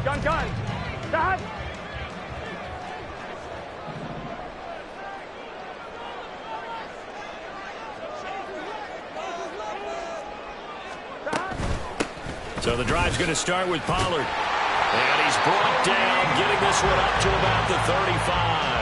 Gun. Stop. So the drive's going to start with Pollard. And he's brought down, getting this one up to about the 35.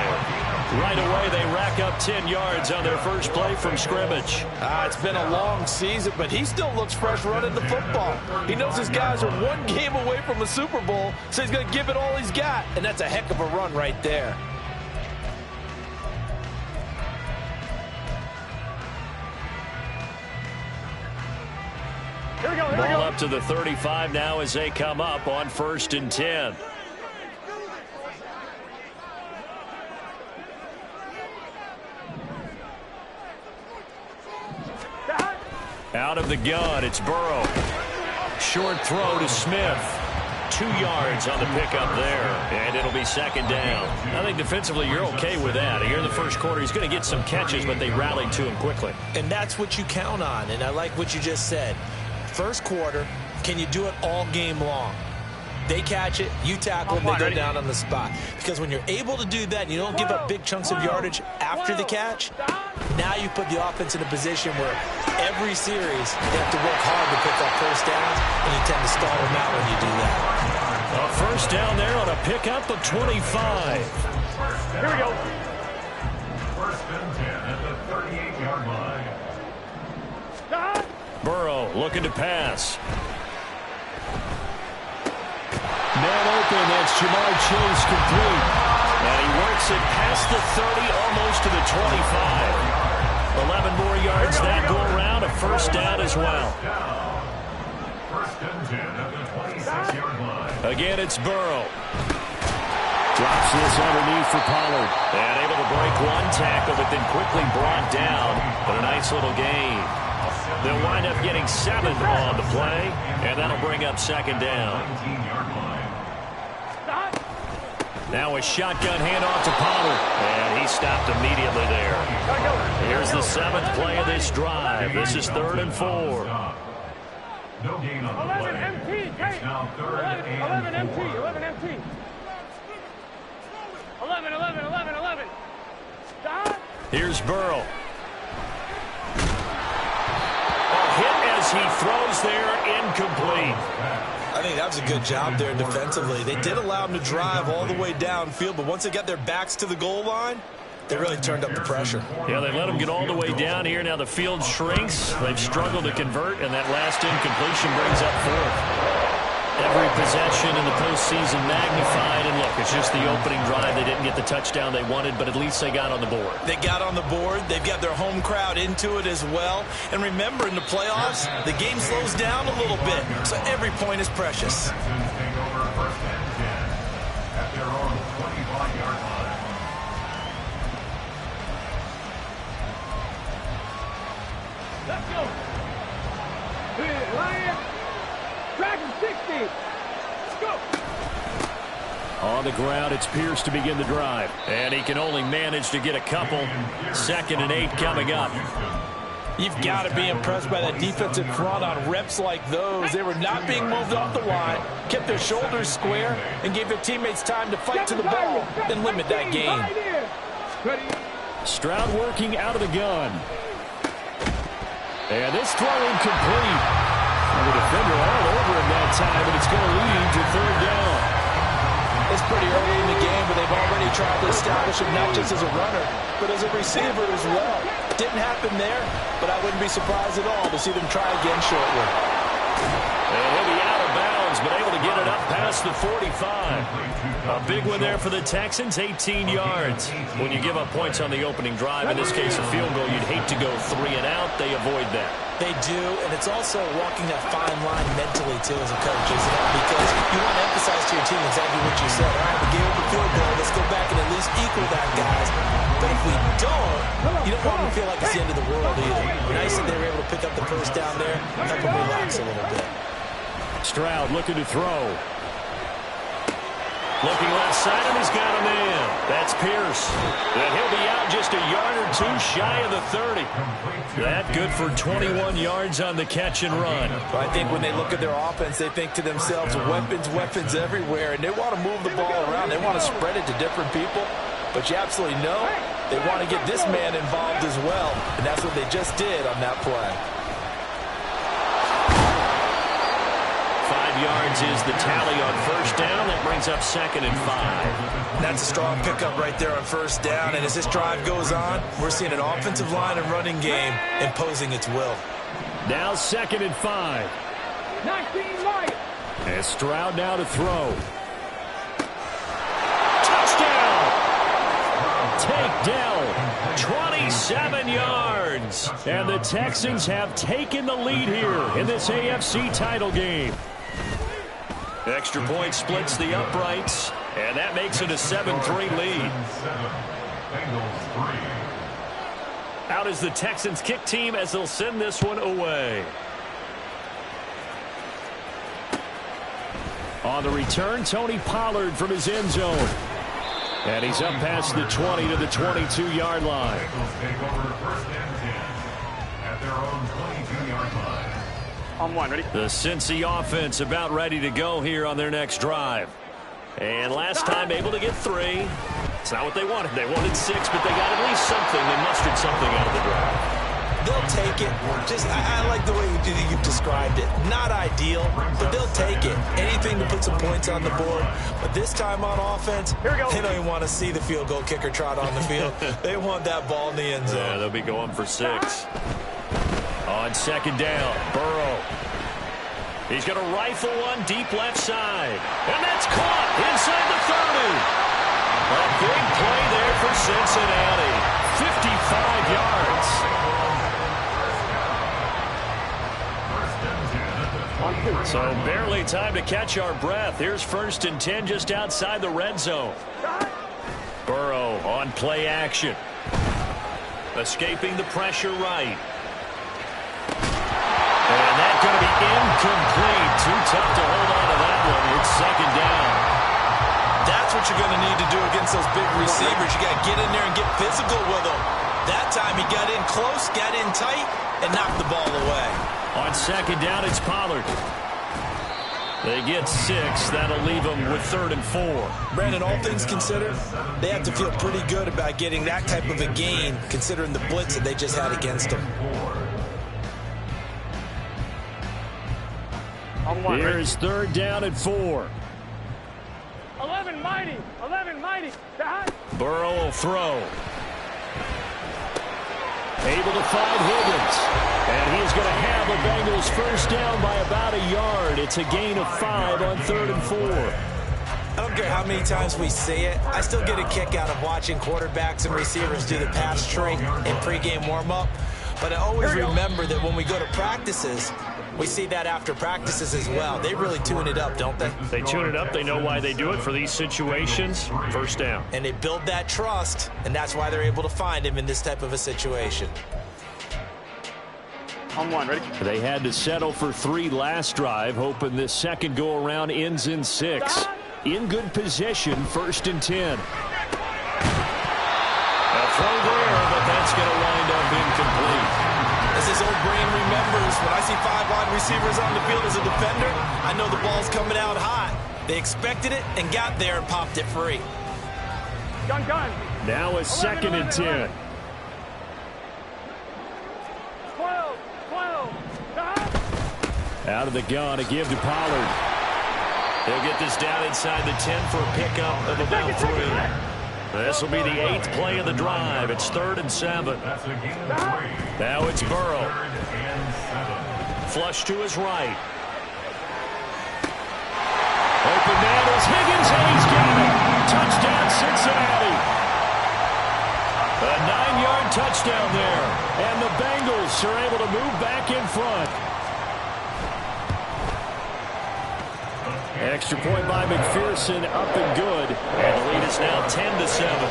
Right away, they rack up 10 yards on their first play from scrimmage. It's been a long season, but he still looks fresh running the football. He knows his guys are one game away from a Super Bowl, so he's going to give it all he's got. And that's a heck of a run right there. Ball up to the 35 now as they come up on 1st and 10. Out of the gun, it's Burrow. Short throw to Smith. 2 yards on the pickup there, and it'll be 2nd down. I think defensively you're okay with that. Here in the first quarter, he's going to get some catches, but they rallied to him quickly. And that's what you count on, and I like what you just said. First quarter, can you do it all game long? They catch it, you tackle them, they go down on the spot. Because when you're able to do that and you don't give up big chunks of yardage after the catch, now you put the offense in a position where every series they have to work hard to pick up first downs, and you tend to stall them out when you do that. A first down there on a pickup of 25. Here we go. 1st and 10 at the 38-yard line. Burrow looking to pass. Man open, that's Jamar Chase complete. And he works it past the 30, almost to the 25. 11 more yards that go around, a first down as well. 1st and 10 at the 26-yard line. Again, it's Burrow. Drops this underneath for Pollard. And able to break one tackle, but then quickly brought down. But a nice little gain. They'll wind up getting 7 on the play, and that'll bring up 2nd down. 19-yard line. Now a shotgun handoff to Pollard, and he stopped immediately there. Here's the 7th play of this drive. This is 3rd and 4. No gain on the play. 11 MT. It's now 3rd and 11 MT. 4. 11 MT. 11. Stop. Here's Burrow. A hit as he throws there, incomplete. I think that was a good job there defensively. They did allow him to drive all the way downfield, but once they got their backs to the goal line, they really turned up the pressure. Yeah, they let him get all the way down here. Now the field shrinks. They've struggled to convert, and that last incompletion brings up 4th. Every possession in the postseason magnified, and look, it's just the opening drive. They didn't get the touchdown they wanted, but at least they got on the board. They got on the board. They've got their home crowd into it as well. And remember, in the playoffs, the game slows down a little bit, so every point is precious. Texans take over 1st and 10 at their own 25-yard line. Let's go. Lion. Dragon 60. Let's go. On the ground, it's Pierce to begin the drive. And he can only manage to get a couple. 2nd and 8 coming up. You've got to be impressed by that defensive front on reps like those. They were not being moved off the line, kept their shoulders square, and gave their teammates time to fight to the ball and limit that gain. Stroud working out of the gun. And this throw incomplete. And the defender all over him that time, but it's going to lead to 3rd down. It's pretty early in the game, but they've already tried to establish him not just as a runner, but as a receiver as well. Didn't happen there, but I wouldn't be surprised at all to see them try again shortly. And he'll be out of bounds, but able to get it up past the 45. A big one there for the Texans, 18 yards. When you give up points on the opening drive, in this case a field goal, you'd hate to go 3 and out. They avoid that. They do, and it's also walking that fine line mentally, too, as a coach, isn't it? Because you want to emphasize to your team exactly what you said. All right, we gave up the field goal. Let's go back and at least equal that, guys. But if we don't, you don't want them to feel like it's the end of the world either. Nice that they were able to pick up the first down there, help them relax a little bit. Stroud looking to throw. Looking left side, and he's got a man. That's Pierce. And he'll be out just a yard or two shy of the 30. That good for 21 yards on the catch and run. I think when they look at their offense, they think to themselves, weapons, weapons everywhere, and they want to move the ball around. They want to spread it to different people, but you absolutely know they want to get this man involved as well, and that's what they just did on that play. 5 yards is the tally on first down. That brings up 2nd and 5. That's a strong pickup right there on first down. And as this drive goes on, we're seeing an offensive line and running game imposing its will. Now 2nd and 5. 19 right. And Stroud now to throw. Touchdown! Take down. 27 yards. And the Texans have taken the lead here in this AFC title game. Extra point splits the uprights, and that makes it a 7-3 lead. Out is the Texans kick team as they'll send this one away. On the return, Tony Pollard from his end zone. And he's up past the 20 to the 22-yard line. At their own 22-yard line. On one, ready? The Cincy offense about ready to go here on their next drive. And last time able to get 3. It's not what they wanted. They wanted 6, but they got at least something. They mustered something out of the drive. They'll take it. I like the way you've described it. Not ideal, but they'll take it. Anything to put some points on the board. But this time on offense, they don't even want to see the field goal kicker trot on the field. They want that ball in the end zone. Yeah, they'll be going for 6. On 2nd down, Burrow. He's going to rifle one deep left side. And that's caught inside the 30. A big play there for Cincinnati. 55 yards. So barely time to catch our breath. Here's 1st and 10 just outside the red zone. Burrow on play action. Escaping the pressure right. And that's going to be incomplete. Too tough to hold on to that one. It's 2nd down. That's what you're going to need to do against those big receivers. You got to get in there and get physical with them. That time he got in close, got in tight, and knocked the ball away. On 2nd down, it's Pollard. They get 6. That'll leave them with 3rd and 4. Brandon, all things considered, they have to feel pretty good about getting that type of a gain, considering the blitz that they just had against them. Here's 3rd down and 4. 11 mighty. 11 mighty. Burrow will throw. Able to find Higgins. And he's going to have a Bengals first down by about a yard. It's a gain of 5 on 3rd and 4. I don't care how many times we say it. I still get a kick out of watching quarterbacks and receivers do the pass tree in pregame warm-up. But I always remember that when we go to practices, we see that after practices as well. They really tune it up, don't they? They tune it up. They know why they do it for these situations. First down. And they build that trust, and that's why they're able to find him in this type of a situation. On one, ready? They had to settle for 3 last drive, hoping this second go-around ends in 6. In good position, 1st and 10. A throw there, but that's going to wind up incomplete. As his old brain remembers, when I see 5 wide receivers on the field as a defender, I know the ball's coming out hot. They expected it and got there and popped it free. Gun. Now a 2nd and 10. 12. Out of the gun, a give to Pollard. He'll get this down inside the 10 for a pickup of about 3. This will be the 8th play of the drive. It's 3rd and 7. Now it's Burrow. Flush to his right. Open man is Higgins, and he's got it. Touchdown, Cincinnati. A 9-yard touchdown there. And the Bengals are able to move back in front. Extra point by McPherson, up and good. And the lead is now 10-7.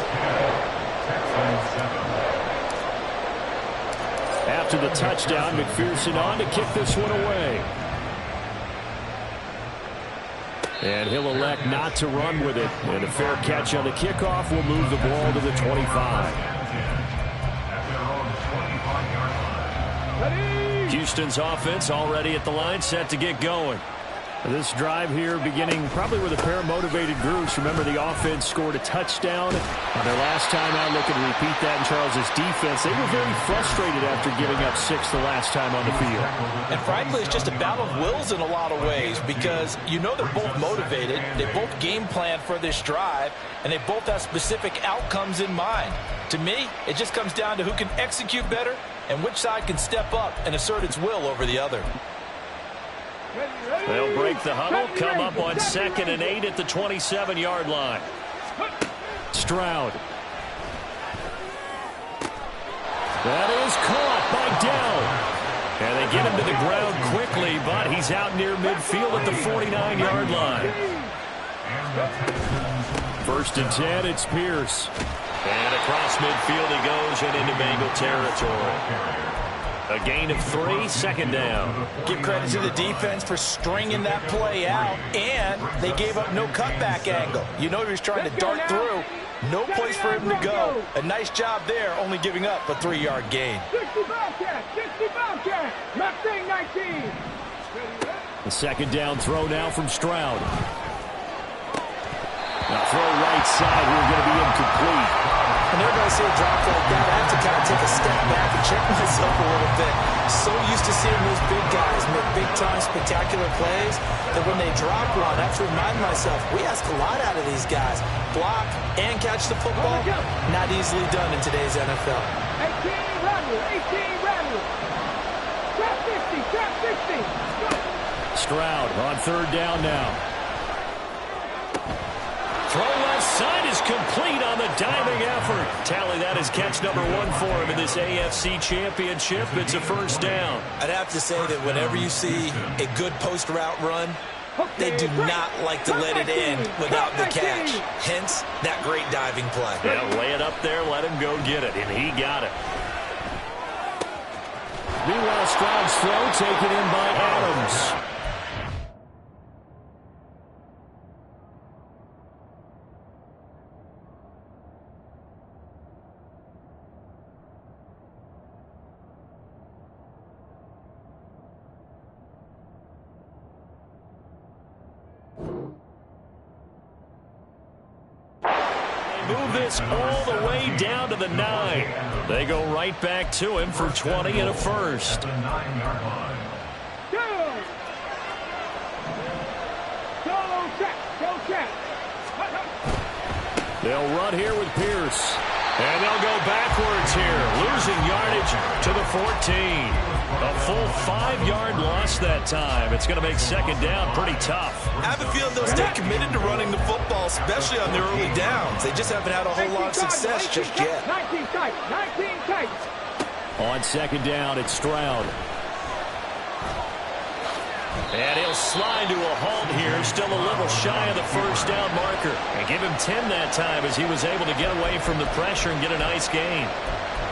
After the touchdown, McPherson on to kick this one away. And he'll elect not to run with it. And a fair catch on the kickoff will move the ball to the 25. Houston's offense already at the line, set to get going. This drive here beginning probably with a pair of motivated groups. Remember, the offense scored a touchdown on their last time out. Looking to repeat that in Charles's defense. They were very frustrated after giving up 6 the last time on the field. And frankly, it's just a battle of wills in a lot of ways, because you know they're both motivated. They both game plan for this drive, and they both have specific outcomes in mind. To me, it just comes down to who can execute better and which side can step up and assert its will over the other. They'll break the huddle, come up on 2nd and 8 at the 27-yard line. Stroud. That is caught by Dell. And they get him to the ground quickly, but he's out near midfield at the 49-yard line. 1st and 10, it's Pierce. And across midfield he goes and into Bengal territory. A gain of 3, 2nd down. Give credit to the defense for stringing that play out, and they gave up no cutback angle. You know he was trying to dart through. No place for him to go. A nice job there, only giving up a 3-yard gain. 65 catch, Mustang 19. The 2nd down throw now from Stroud. The throw right side here going to be incomplete. Whenever I see a drop like that, I have to kind of take a step back and check myself a little bit. So used to seeing those big guys make big-time spectacular plays that when they drop one, I have to remind myself, we ask a lot out of these guys. Block and catch the football, not easily done in today's NFL. 18 rattle. Trap 50. Stroud on 3rd down now. Throw left side is complete on the diving effort. Tally, that is catch number 1 for him in this AFC Championship. It's a 1st down. I'd have to say that whenever you see a good post-route run, they do not like to let it in without the catch. Hence, that great diving play. Yeah, lay it up there, let him go get it, and he got it. Meanwhile, Stroud's throw taken in by Adams. Move this all the way down to the 9. They go right back to him for 20 and a 1st. They'll run here with Pierce. And they'll go backwards here, losing yardage to the 14. A full 5-yard loss that time. It's going to make 2nd down pretty tough. I have a feeling they'll stay committed to running the football, especially on their early downs. They just haven't had a whole lot of success just yet. 19 tight. On 2nd down, it's Stroud. And he'll slide to a halt here, still a little shy of the 1st down marker. And give him 10 that time as he was able to get away from the pressure and get a nice gain.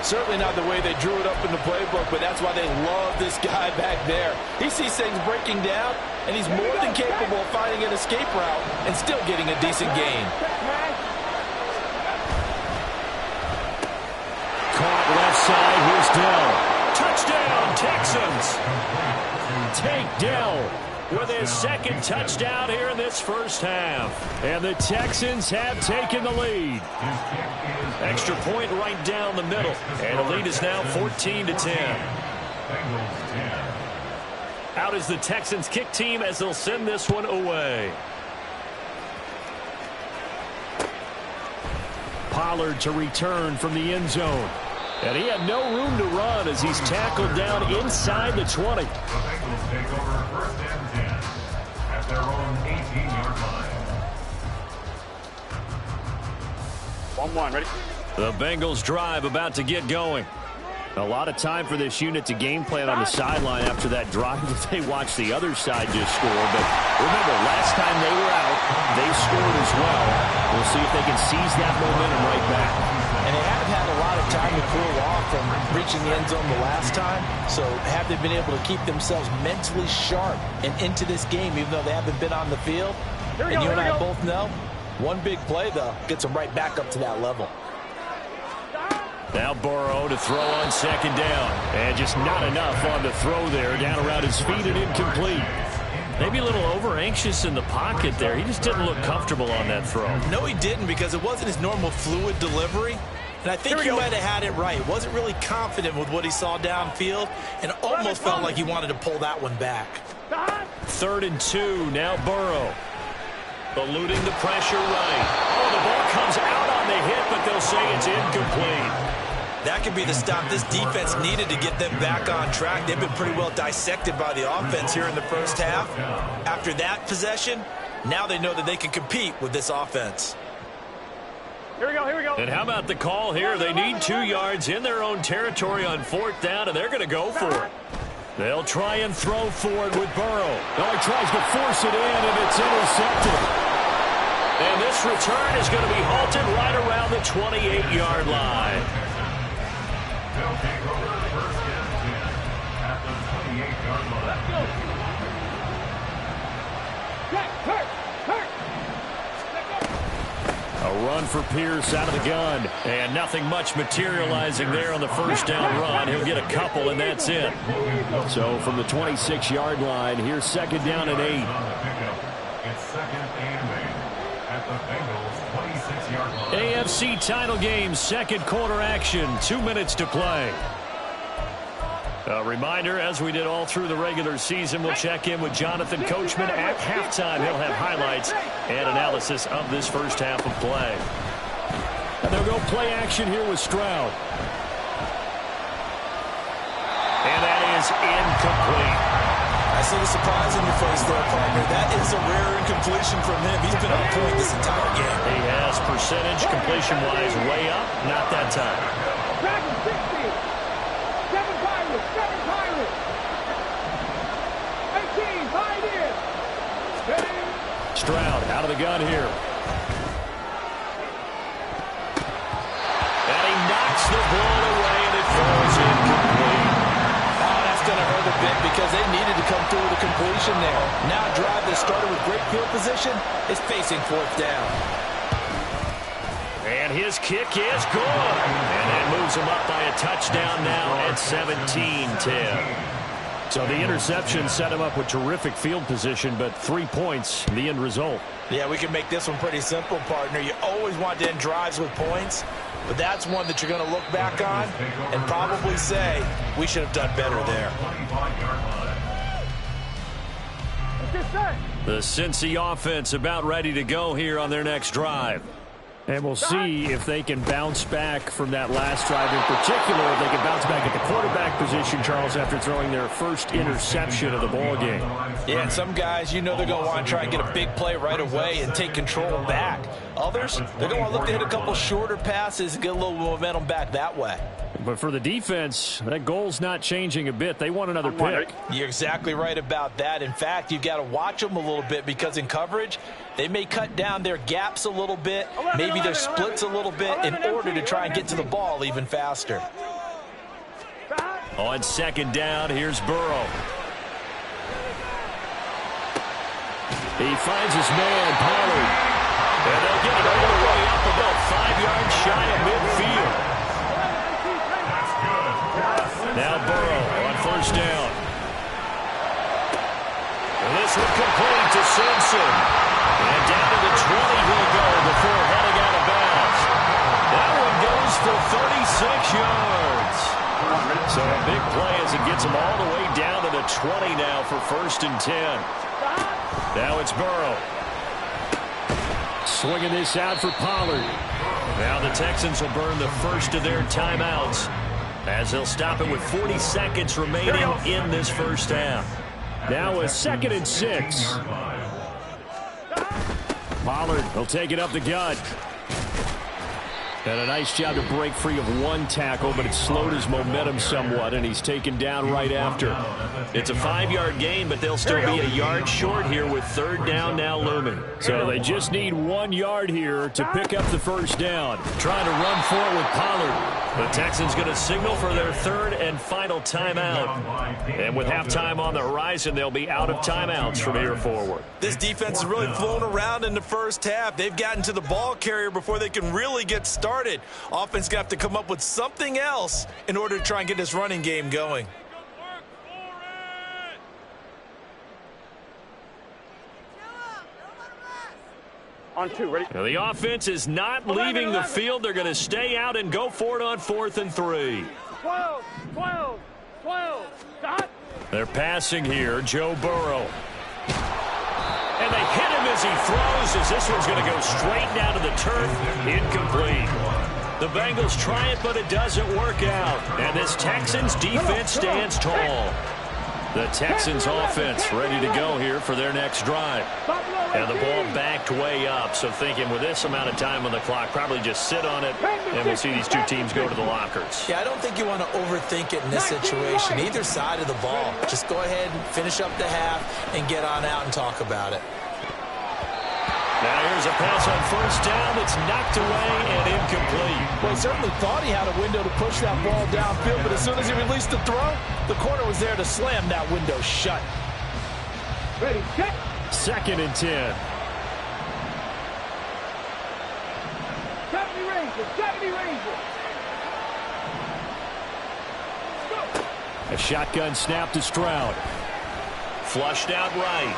Certainly not the way they drew it up in the playbook, but that's why they love this guy back there. He sees things breaking down, and he's more than capable of finding an escape route and still getting a decent gain. Caught left side, here's Dell. Touchdown, Texans! Take Dell with his 2nd touchdown here in this 1st half. And the Texans have taken the lead. Extra point right down the middle. And the lead is now 14-10. Out is the Texans kick team as they'll send this one away. Pollard to return from the end zone. And he had no room to run as he's tackled down inside the 20. The Bengals take over 1st and 10 at their own 18-yard line. 1-1, ready? The Bengals drive about to get going. A lot of time for this unit to game plan on the sideline after that drive that they watched the other side just score. But remember, last time they were out, they scored as well. We'll see if they can seize that momentum right back. And they haven't had a lot of time to cool off from reaching the end zone the last time. So have they been able to keep themselves mentally sharp and into this game, even though they haven't been on the field? And you and I both know, one big play, though, gets them right back up to that level. Now Burrow to throw on second down. And just not enough on the throw there. Down around his feet and incomplete. Maybe a little over-anxious in the pocket there. He just didn't look comfortable on that throw. No, he didn't, because it wasn't his normal fluid delivery. And I think he might have had it right. Wasn't really confident with what he saw downfield and almost felt like he wanted to pull that one back. 3rd and 2. Now Burrow. Eluding the pressure right. Oh, the ball comes out on the hit, but they'll say it's incomplete. That could be the stop this defense needed to get them back on track. They've been pretty well dissected by the offense here in the first half. After that possession, now they know that they can compete with this offense. Here we go, here we go. And how about the call here? They need 2 yards in their own territory on 4th down, and they're going to go for it. They'll try and throw for it with Burrow. Oh, he tries to force it in, and it's intercepted. And this return is going to be halted right around the 28-yard line. They'll take over 1st and 10 at the 28-yard line. Let's go. Jack, hurt. A run for Pierce out of the gun. And nothing much materializing there on the first down run. He'll get a couple, and that's it. So from the 26-yard line, here's 2nd down and 8. It's 2nd and 8 at the Bengals 26-yard line. AFC title game, 2nd quarter action. 2 minutes to play. A reminder, as we did all through the regular season, we'll check in with Jonathan Coachman at halftime. He'll have highlights and analysis of this first half of play. And they'll go play action here with Stroud. And that is incomplete. I see the surprise in your face there, partner. That is a rare incompletion from him. He's been on point this entire game. He has percentage completion-wise way up. Not that time. Dragon 60. 7 Pirates. 18, tied in. Stroud out of the gun here. And he knocks the ball away, and it falls incomplete. Oh, that's going to hurt a bit because they needed to come through with a completion there. Now a drive that started with great field position is facing 4th down. And his kick is good. And that moves him up by a touchdown now at 17-10. So the interception set him up with terrific field position, but 3 points, the end result. Yeah, we can make this one pretty simple, partner. You always want to end drives with points, but that's one that you're going to look back on and probably say, we should have done better there. The Cincy offense about ready to go here on their next drive. And we'll see if they can bounce back from that last drive in particular. If they can bounce back at the quarterback position, Charles, after throwing their first interception of the ball game. Yeah, and some guys, you know they're going to want to try and get a big play right away and take control back. Others, they're going to want to look to hit a couple shorter passes and get a little momentum back that way. But for the defense, that goal's not changing a bit. They want another pick. You're exactly right about that. In fact, you've got to watch them a little bit because in coverage, they may cut down their gaps a little bit, maybe their splits a little bit in order to try and get to the ball even faster. On 2nd down, here's Burrow. He finds his man, Pollard. And they'll get it all the way up about 5 yards shy of midfield. Now Burrow on 1st down. And this one complete to Simpson. And down to the 20 he'll go before heading out of bounds. That one goes for 36 yards. So a big play as it gets them all the way down to the 20 now for 1st and 10. Now it's Burrow. Swinging this out for Pollard. Now the Texans will burn the first of their timeouts, as they'll stop it with 40 seconds remaining in this first half. Now a 2nd and 6. Pollard will take it up the gut. And a nice job to break free of one tackle, but it slowed his momentum somewhat, and he's taken down right after. It's a 5-yard gain, but they'll still be a yard short here with third down now looming. So they just need 1 yard here to pick up the first down. Trying to run for it with Pollard. The Texans going to signal for their third and final timeout. And with halftime on the horizon, they'll be out of timeouts from here forward. This defense has really flown around in the first half. They've gotten to the ball carrier before they can really get started. Offense going to have to come up with something else in order to try and get this running game going. On 2, ready? Now the offense is not leaving the field. They're going to stay out and go for it on 4th and 3. 12, 12, 12, stop. They're passing here, Joe Burrow. And they hit him as he throws, as this one's going to go straight down to the turf. Incomplete. The Bengals try it, but it doesn't work out. And this Texans defense stands tall. The Texans offense ready to go here for their next drive. And the ball backed way up, so thinking with this amount of time on the clock, probably just sit on it, and we'll see these two teams go to the lockers. Yeah, I don't think you want to overthink it in this situation. Either side of the ball. Just go ahead and finish up the half and get on out and talk about it. Now here's a pass on first down that's knocked away and incomplete. Well, he certainly thought he had a window to push that ball downfield, but as soon as he released the throw, the corner was there to slam that window shut. Ready, set. 2nd and 10. 70 Rangers, 70 Rangers. A shotgun snap to Stroud. Flushed out right.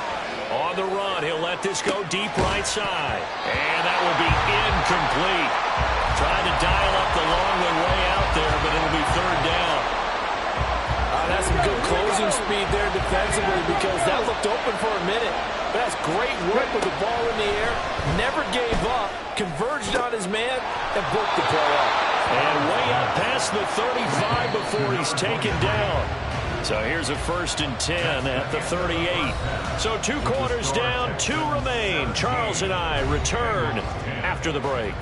On the run, he'll let this go deep right side. And that will be incomplete. Trying to dial up the long one way out there, but it'll be third down. That's some good closing speed there defensively, because that looked open for a minute. But that's great work with the ball in the air. Never gave up, converged on his man, and broke the play up. And way up past the 35 before he's taken down. So here's a 1st and 10 at the 38. So 2 quarters down, 2 remain. Charles and I return after the break.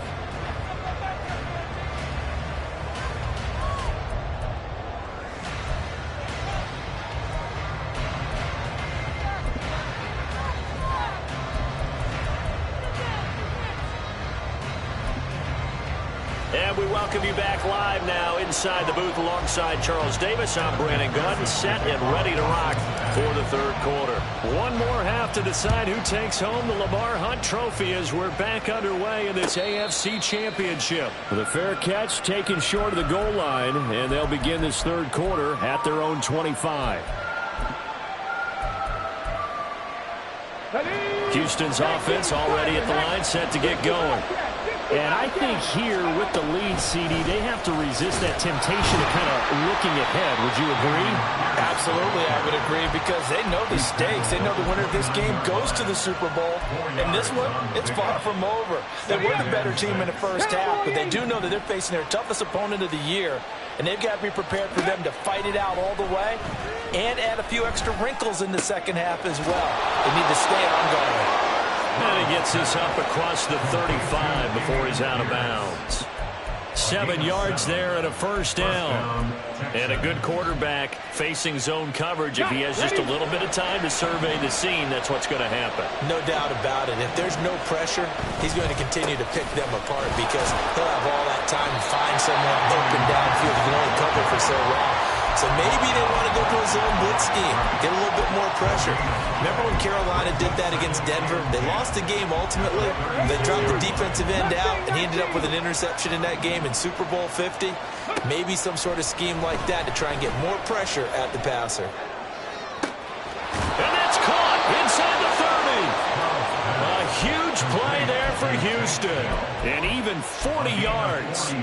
And we welcome you back live now inside the booth alongside Charles Davis. I'm Brandon Gordon, set and ready to rock for the third quarter. One more half to decide who takes home the Lamar Hunt Trophy as we're back underway in this AFC Championship. With a fair catch taken short of the goal line, and they'll begin this third quarter at their own 25. Houston's offense already at the line, set to get going. And I think here with the lead, CD, they have to resist that temptation of kind of looking ahead. Would you agree? Absolutely, I would agree, because they know the stakes. They know the winner of this game goes to the Super Bowl. And this one, it's far from over. They were the better team in the first half, but they do know that they're facing their toughest opponent of the year. And they've got to be prepared for them to fight it out all the way and add a few extra wrinkles in the second half as well. They need to stay on guard. And he gets this up across the 35 before he's out of bounds. 7 yards there and a first down. And a good quarterback facing zone coverage. If he has just a little bit of time to survey the scene, that's what's going to happen. No doubt about it. If there's no pressure, he's going to continue to pick them apart, because he'll have all that time to find someone open downfield. He can only cover for so long. So maybe they want to go to a zone blitz scheme, get a little bit more pressure. Remember when Carolina did that against Denver? They lost the game ultimately. They dropped the defensive end out, and he ended up with an interception in that game in Super Bowl 50. Maybe some sort of scheme like that to try and get more pressure at the passer. And that's caught inside the 30. A huge play there for Houston. And even 40 yards.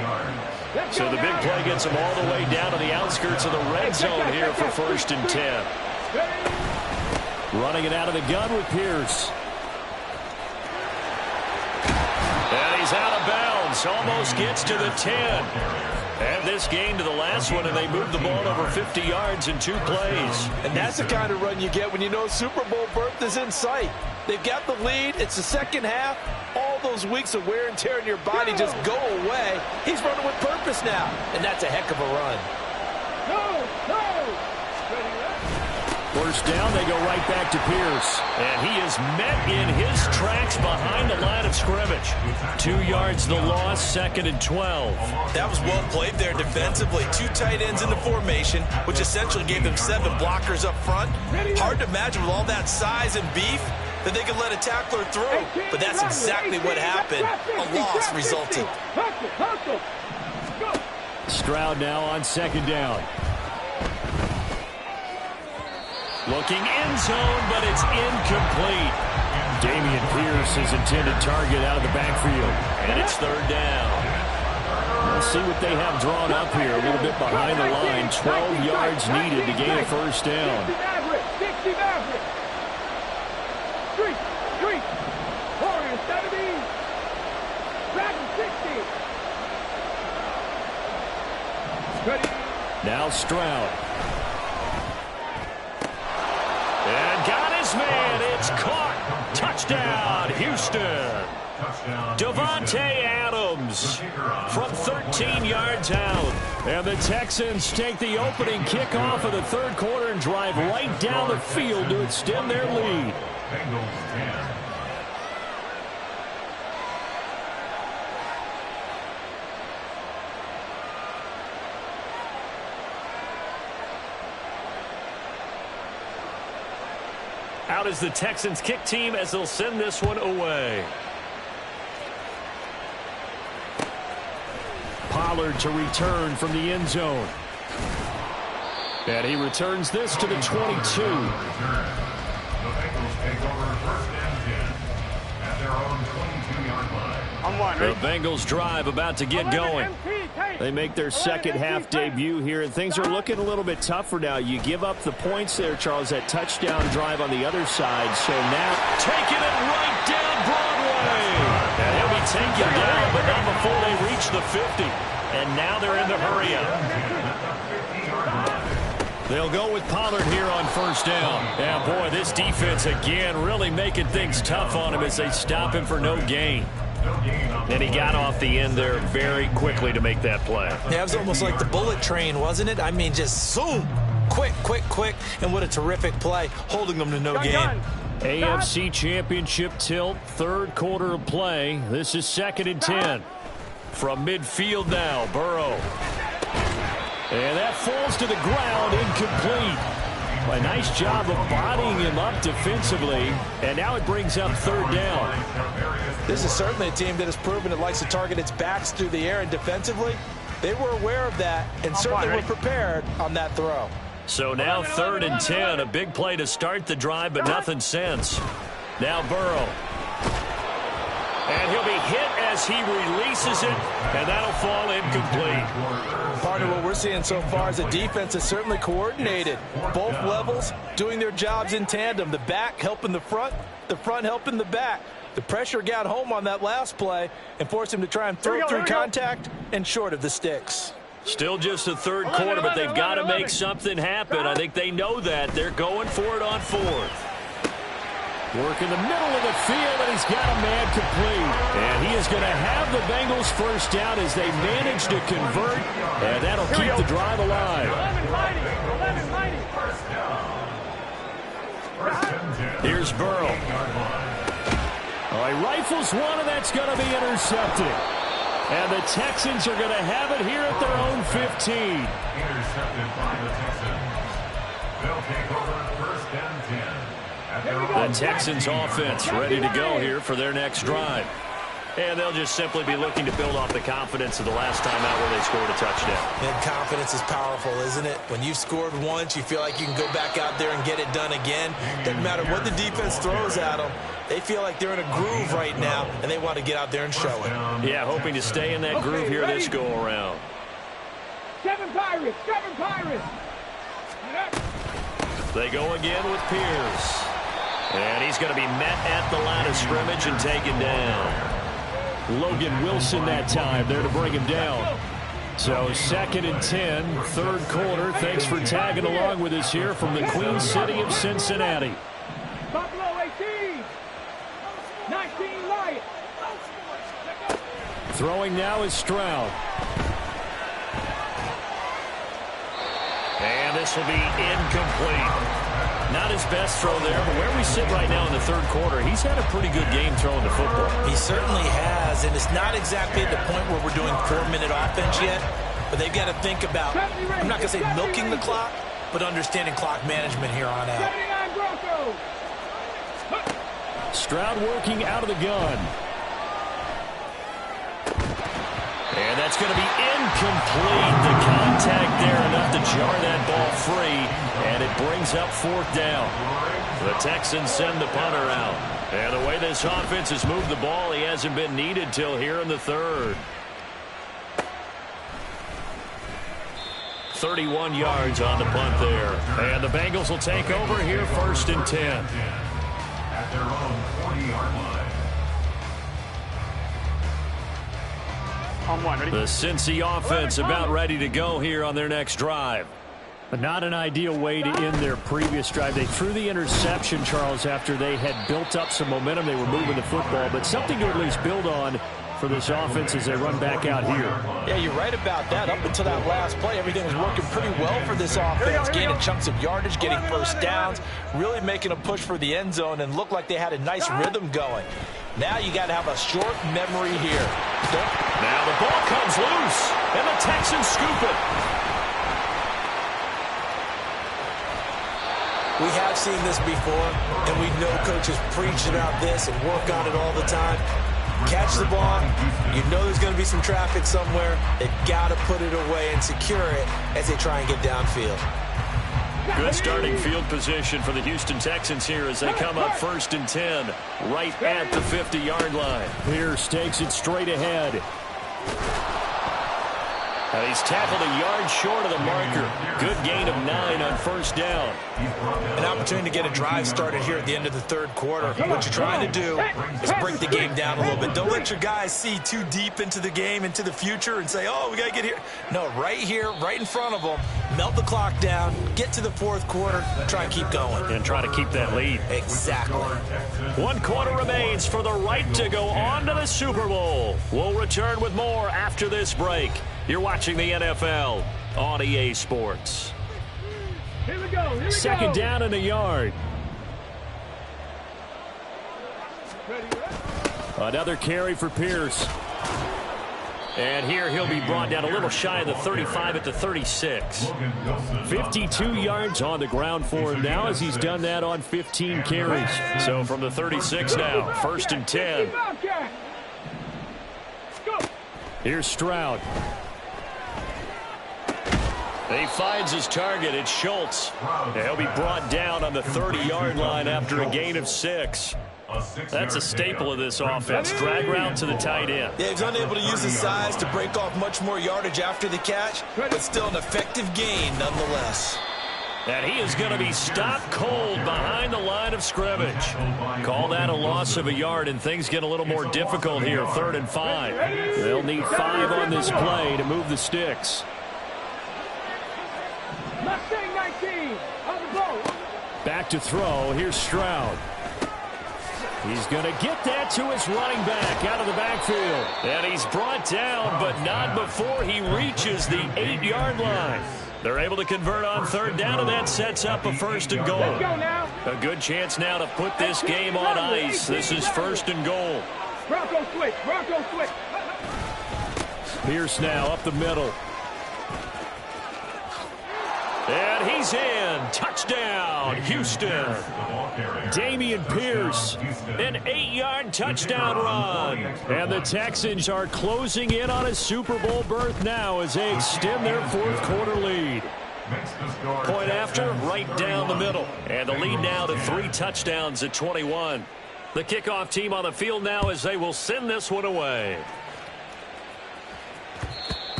So the big play gets them all the way down to the outskirts of the red zone here for 1st and 10. Running it out of the gun with Pierce. And he's out of bounds. Almost gets to the 10. And this gain to the last one, and they moved the ball over 50 yards in 2 plays. And that's the kind of run you get when you know Super Bowl berth is in sight. They've got the lead. It's the second half. All all those weeks of wear and tear in your body just go away. He's running with purpose now, and that's a heck of a run. First down, they go right back to Pierce. And he is met in his tracks behind the line of scrimmage. 2 yards the loss, 2nd and 12. That was well played there defensively. 2 tight ends in the formation, which essentially gave them 7 blockers up front. Hard to imagine with all that size and beef that they could let a tackler through. But that's exactly what happened. A loss resulted. Stroud now on 2nd down. Looking end zone, but it's incomplete. Dameon Pierce, his intended target, out of the backfield. And it's 3rd down. We'll see what they have drawn up here. A little bit behind the line. 12 yards needed to gain a first down. 60 Maverick. Street. Warriors, 70. Dragon 60. Ready. Now Stroud. And got his man. It's caught. Touchdown, Houston. Davante Adams from 13 yards out. And the Texans take the opening kickoff of the 3rd quarter and drive right down the field to extend their lead. Bengals 10. Out is the Texans kick team as they'll send this one away. Pollard to return from the end zone. And he returns this to the 22. The Bengals take over 1st and 10 at their own 22-yard line. The Bengals drive about to get going. They make their second half debut here, and things are looking a little bit tougher now. You give up the points there, Charles, that touchdown drive on the other side. So now taking it right down Broadway. And he'll be taken down, but not before they reach the 50. And now they're in the hurry up. They'll go with Pollard here on 1st down. And boy, this defense again really making things tough on him as they stop him for no gain. And he got off the end there very quickly to make that play. Yeah, it was almost like the bullet train, wasn't it? I mean, just zoom. Quick. And what a terrific play, holding them to no gain. AFC Championship tilt, 3rd quarter of play. This is 2nd and 10. From midfield now, Burrow. And that falls to the ground, incomplete. A nice job of bodying him up defensively. And now it brings up 3rd down. This is certainly a team that has proven it likes to target its backs through the air, and defensively, they were aware of that and certainly were prepared on that throw. So now 3rd and 10, a big play to start the drive, but nothing since. Now Burrow. And he'll be hit as he releases it, and that'll fall incomplete. Partner, what we're seeing so far is the defense is certainly coordinated. Both levels doing their jobs in tandem. The back helping the front helping the back. The pressure got home on that last play and forced him to try and throw through contact and short of the sticks. Still just the 3rd quarter, but they've got to make something happen. I think they know that. They're going for it on 4th. Work in the middle of the field, and he's got a man complete. And he is going to have the Bengals 1st down as they manage to convert, and that'll keep the drive alive. Here's Burrow. He rifles one, and that's going to be intercepted. And the Texans are going to have it here at their own 15. Intercepted by the Texans. They'll take over 1st and 10. The Texans offense ready to go here for their next drive. And they'll just simply be looking to build off the confidence of the last time out where they scored a touchdown. And confidence is powerful, isn't it? When you've scored once, you feel like you can go back out there and get it done again. Doesn't matter what the defense throws at them. They feel like they're in a groove right now, and they want to get out there and show it. Yeah, hoping to stay in that groove here this go-around. 7 Pirates! They go again with Pierce. And he's going to be met at the line of scrimmage and taken down. Logan Wilson that time there to bring him down. So 2nd and 10, 3rd quarter. Thanks for tagging along with us here from the Queen City of Cincinnati. Buffalo 18. 19 Lions. Throwing now is Stroud. And this will be incomplete. Not his best throw there, but where we sit right now in the third quarter, he's had a pretty good game throwing the football. He certainly has, and it's not exactly at the point where we're doing 4-minute offense yet, but they've got to think about, I'm not going to say milking the clock, but understanding clock management here on out. Stroud working out of the gun. And that's going to be incomplete. The contact there enough to jar that ball free, and it brings up fourth down. The Texans send the punter out. And the way this offense has moved the ball, he hasn't been needed till here in the third. 31 yards on the punt there. And the Bengals will take over here, 1st and 10. At their own 40-yard line. The Cincy offense about ready to go here on their next drive. But not an ideal way to end their previous drive. They threw the interception, Charles, after they had built up some momentum. They were moving the football, but something to at least build on for this offense as they run back out here. Yeah, you're right about that. Up until that last play, everything was working pretty well for this offense. Gaining chunks of yardage, getting first downs, really making a push for the end zone, and looked like they had a nice rhythm going. Now you got to have a short memory here. Now the ball comes loose, and the Texans scoop it. We have seen this before, and we know coaches preach about this and work on it all the time. Catch the ball. You know there's going to be some traffic somewhere. They've got to put it away and secure it as they try and get downfield. Good starting field position for the Houston Texans here as they come up 1st and 10, right at the 50-yard line. Pierce takes it straight ahead. And he's tackled a yard short of the marker. Good gain of 9 on 1st down. An opportunity to get a drive started here at the end of the third quarter. What you're trying to do is break the game down a little bit. Don't let your guys see too deep into the game, into the future, and say, oh, we got to get here. No, right here, right in front of them, melt the clock down, get to the fourth quarter, try and keep going. And try to keep that lead. Exactly. 1 quarter remains for the right to go on to the Super Bowl. We'll return with more after this break. You're watching the NFL on EA Sports. Here we go. Here we Second go. down and a yard. Another carry for Pierce. And here he'll be brought down a little shy of the 35 at the 36. 52 yards on the ground for him now as he's done that on 15 carries. So from the 36 now, 1st and 10. Here's Stroud. He finds his target. It's Schultz. He'll be brought down on the 30-yard line after a gain of 6. That's a staple of this offense. Drag route to the tight end. Yeah, he's unable to use his size to break off much more yardage after the catch, but still an effective gain nonetheless. And he is going to be stopped cold behind the line of scrimmage. Call that a loss of a yard, and things get a little more difficult here. 3rd and 5. They'll need 5 on this play to move the sticks. Mustang 19 on the ball. Back to throw. Here's Stroud. He's going to get that to his running back out of the backfield. And he's brought down, but not before he reaches the 8-yard line. They're able to convert on 3rd down, and that sets up a 1st and goal. Let's go now. A good chance now to put this game on ice. This is 1st and goal. Bronco switch. Bronco switch. Pierce now up the middle. And he's in. Touchdown, Houston. Damian Pierce, an 8-yard touchdown run. And the Texans are closing in on a Super Bowl berth now as they extend their 4th quarter lead. Point after, right down the middle. And the lead now to 3 touchdowns at 21. The kickoff team on the field now as they will send this one away.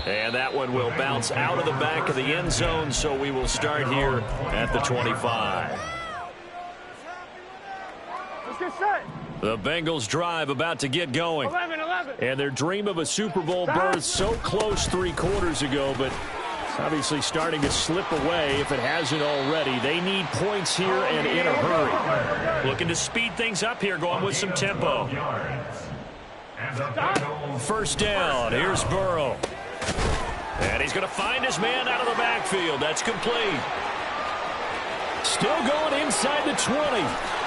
And that one will bounce out of the back of the end zone, so we will start here at the 25. Let's get set. The Bengals drive about to get going. 11. And their dream of a Super Bowl berth so close 3 quarters ago, but it's obviously starting to slip away if it hasn't already. They need points here and in a hurry. Looking to speed things up here, going with some tempo. First down. Here's Burrow. And he's going to find his man out of the backfield. That's complete. Still going inside the 20.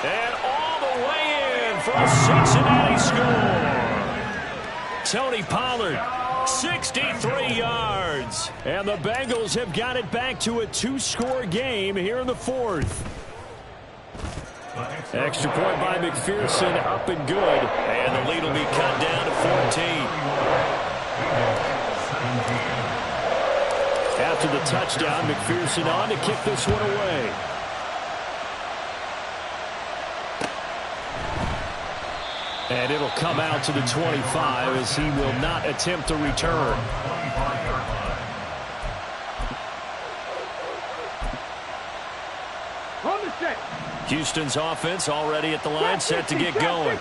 And all the way in for a Cincinnati score. Tony Pollard, 63 yards. And the Bengals have got it back to a 2-score game here in the fourth. Extra point by McPherson, up and good. And the lead will be cut down to 14. After the touchdown, McPherson on to kick this one away. And it'll come out to the 25 as he will not attempt to return. Houston's offense already at the line, set to get going.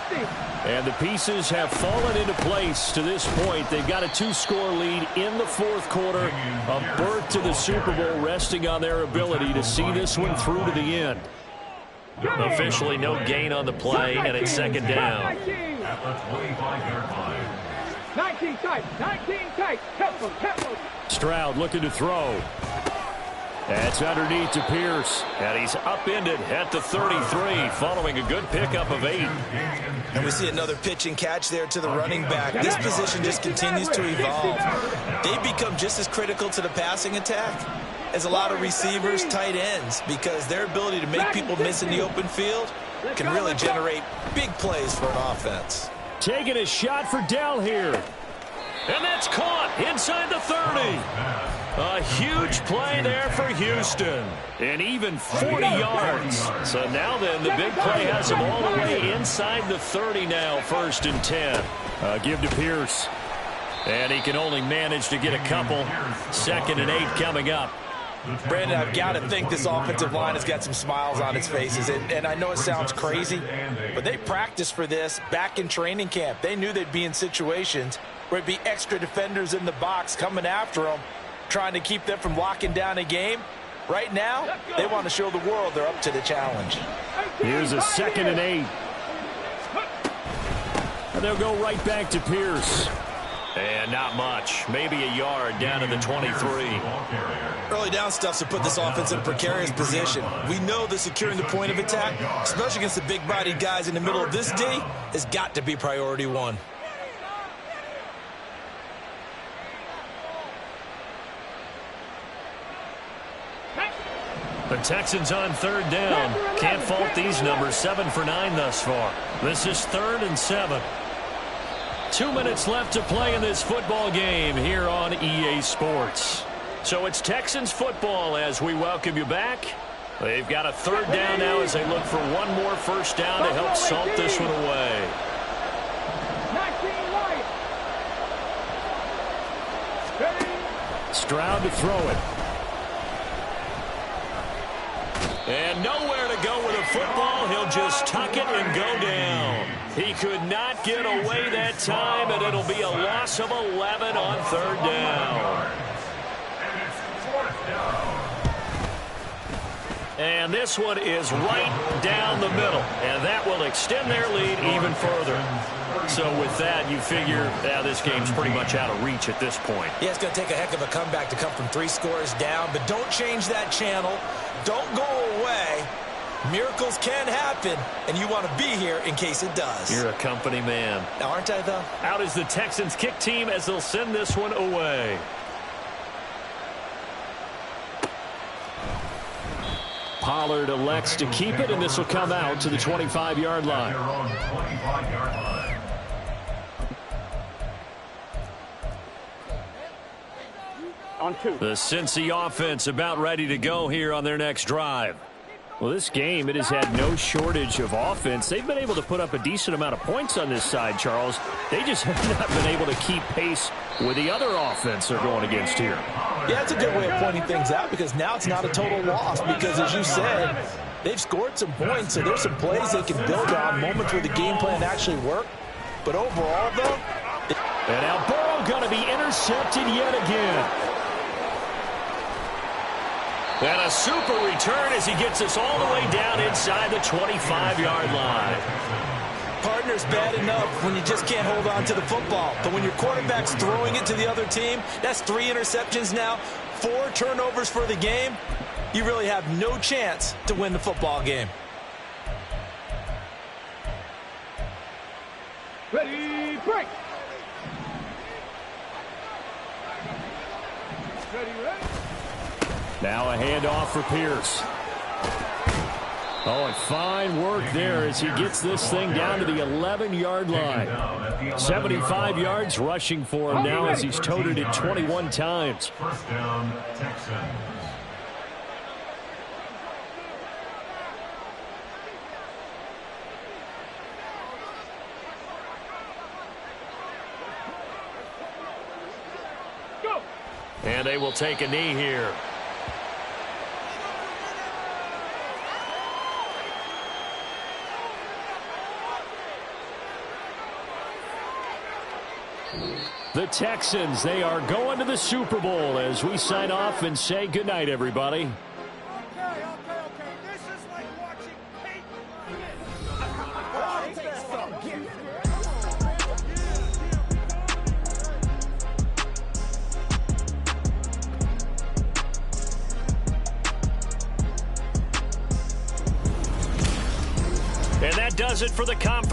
And the pieces have fallen into place to this point. They've got a 2-score lead in the fourth quarter. A berth to the Super Bowl resting on their ability to see this one through to the end. Officially no gain on the play, and it's second down. 19 tight, 19 tight. Help him. Stroud looking to throw. That's underneath to Pierce. And he's upended at the 33, following a good pickup of 8. And we see another pitch and catch there to the running back. This position just continues to evolve. They become just as critical to the passing attack as a lot of receivers, tight ends, because their ability to make people miss in the open field can really generate big plays for an offense. Taking a shot for Dell here. And that's caught inside the 30. A huge play there for Houston. And even 40 yards. So now then, the big play has him all the way inside the 30 now, 1st and 10. Give to Pierce. And he can only manage to get a couple. 2nd and 8 coming up. Brandon, I've got to think this offensive line has got some smiles on its faces. And I know it sounds crazy, but they practiced for this back in training camp. They knew they'd be in situations where it'd be extra defenders in the box coming after them, trying to keep them from locking down a game. Right now, they want to show the world they're up to the challenge. Here's a 2nd and 8. And they'll go right back to Pierce. And not much. Maybe a yard down to the 23. Early down stuff to put this offense in a precarious position. We know that securing the point of attack, especially against the big-bodied guys in the middle of this D, has got to be priority one. The Texans on 3rd down. Can't fault these numbers. 7 for 9 thus far. This is 3rd and 7. 2 minutes left to play in this football game here on EA Sports. So it's Texans football as we welcome you back. They've got a 3rd down now as they look for one more first down to help salt this one away. Stroud to throw it. And nowhere to go with the football. He'll just tuck it and go down. He could not get away that time, and it'll be a loss of 11 on 3rd down. And this one is right down the middle, and that will extend their lead even further. So with that, you figure this game's pretty much out of reach at this point. Yeah, it's going to take a heck of a comeback to come from 3 scores down, but don't change that channel. Don't go away. Miracles can happen, and you want to be here in case it does. You're a company man. Now, aren't I, though? Out is the Texans kick team as they'll send this one away. Pollard elects to keep it, and this will come out to the 25-yard line. On 2. The Cincy offense about ready to go here on their next drive. Well, this game, it has had no shortage of offense. They've been able to put up a decent amount of points on this side, Charles. They just have not been able to keep pace with the other offense they're going against here. Yeah, it's a good way of pointing things out because now it's not a total loss because, as you said, they've scored some points, so there's some plays they can build on, moments where the game plan actually worked. But overall, though... And now Burrow going to be intercepted yet again. And a super return as he gets us all the way down inside the 25-yard line. Partner's bad enough when you just can't hold on to the football. But when your quarterback's throwing it to the other team, that's 3 interceptions now, 4 turnovers for the game. You really have no chance to win the football game. Ready, break. Ready. Now a handoff for Pierce. Oh, and fine work there as he gets this thing down to the 11-yard line. 75 yards rushing for him now as he's toted it 21 times. First down, Texans. Go. And they will take a knee here. The Texans, they are going to the Super Bowl as we sign off and say goodnight, everybody. Okay. This is like watching paint. And that does it for the conference.